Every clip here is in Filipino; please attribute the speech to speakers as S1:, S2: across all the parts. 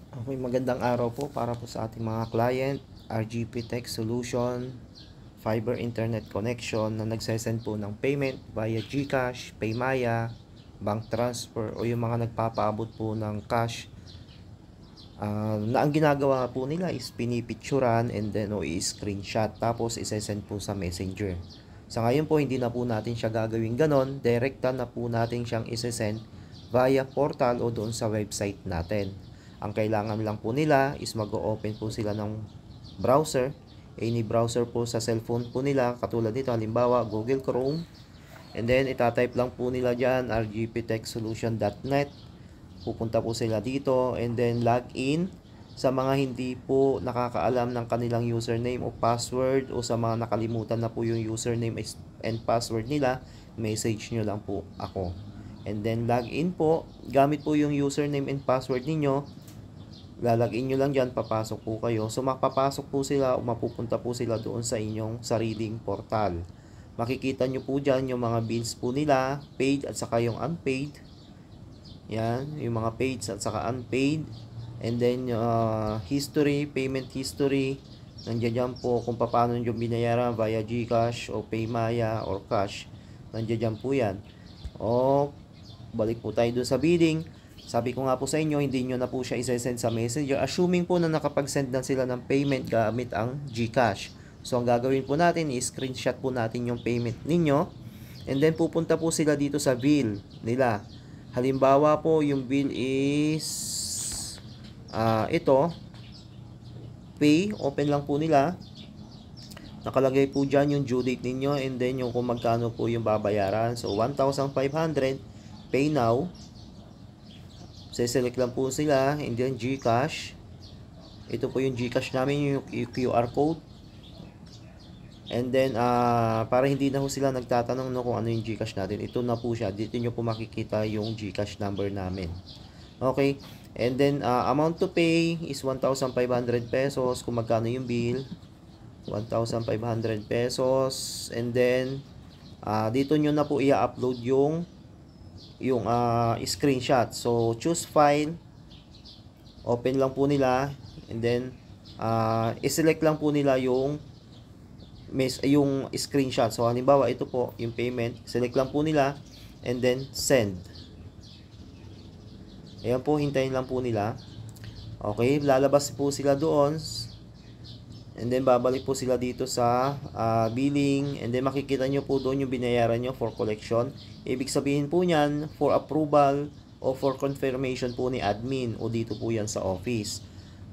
S1: Okay, magandang araw po para po sa ating mga client, RGP Tech Solution, fiber internet connection na nagsesend po ng payment via GCash, Paymaya, bank transfer o yung mga nagpapaabot po ng cash na ang ginagawa po nila is pinipicturan and then o i-screenshot tapos isesend po sa messenger. Sa ngayon po hindi na po natin siya gagawin ganon, direkta na po natin siyang isesend via portal o doon sa website natin. Ang kailangan lang po nila is mag-open po sila ng browser, any browser po sa cellphone po nila, katulad nito halimbawa Google Chrome, and then itatype lang po nila dyan rgptechsolution.net. Pupunta po sila dito and then log in. Sa mga hindi po nakakaalam ng kanilang username o password o sa mga nakalimutan na po yung username and password nila, message nyo lang po ako. And then log in po, gamit po yung username and password ninyo, lalagin nyo lang dyan, papasok po kayo. So mapapasok po sila o mapupunta po sila doon sa inyong sariling portal. Makikita nyo po dyan yung mga bills po nila, paid at saka yung unpaid. Yan, yung mga paid at saka unpaid. And then history, payment history. Nandiyan dyan po kung paano nyo binayaran via GCash o Paymaya or cash. Nandiyan dyan po yan. O balik po tayo doon sa billing. Sabi ko nga po sa inyo, hindi nyo na po siya isesend sa messenger. Assuming po na nakapag-send na sila ng payment gamit ang GCash. So, ang gagawin po natin is screenshot po natin yung payment ninyo. And then, pupunta po sila dito sa bill nila. Halimbawa po, yung bill is ito. Pay, open lang po nila. Nakalagay po dyan yung due date ninyo and then yung kung magkano po yung babayaran. So, 1,500. Pay now. Select lang po sila and then GCash. Ito po yung GCash namin, yung QR code. And then para hindi na po sila nagtatanong no, kung ano yung GCash natin, ito na po siya. Dito nyo po makikita yung GCash number namin. Okay, and then amount to pay is 1,500 pesos. Kung magkano yung bill, 1,500 pesos. And then dito nyo na po i-upload yung screenshot. So choose file, open lang po nila and then i-select lang po nila yung screenshot. So halimbawa ito po yung payment, select lang po nila and then send. Ayan po, hintayin lang po nila. Okay, lalabas po sila doon and then babalik po sila dito sa billing and then makikita nyo po doon yung binayaran nyo for collection. Ibig sabihin po nyan for approval o for confirmation po ni admin o dito po yan sa office.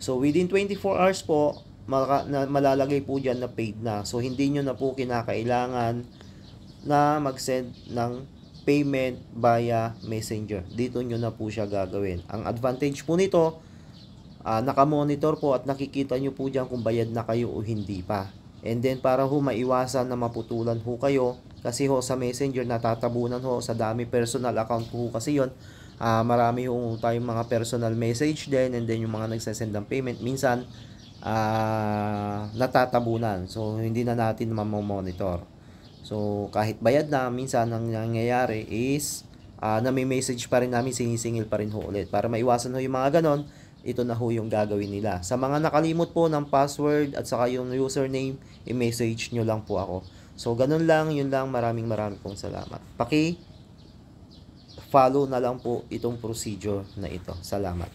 S1: So within 24 hours po malalagay po dyan na paid na. So hindi nyo na po kinakailangan na mag-send ng payment via messenger. Dito nyo na po siya gagawin. Ang advantage po nito, nakamonitor po at nakikita nyo po dyan kung bayad na kayo o hindi pa. And then para ho maiwasan na maputulan ho kayo, kasi ho sa messenger natatabunan ho sa dami personal account po ho kasi yon. Marami ho tayong mga personal message din and then yung mga nagsasend ng payment minsan natatabunan. So hindi na natin mamomonitor. So kahit bayad na, minsan ang nangyayari is nami-message pa rin namin, sinisingil pa rin ho ulit. Para maiwasan ho yung mga ganon, ito na ho yung gagawin nila. Sa mga nakalimot po ng password at saka yung username, i-message nyo lang po ako. So, ganun lang, yun lang. Maraming pong salamat. Follow na lang po itong procedure na ito. Salamat.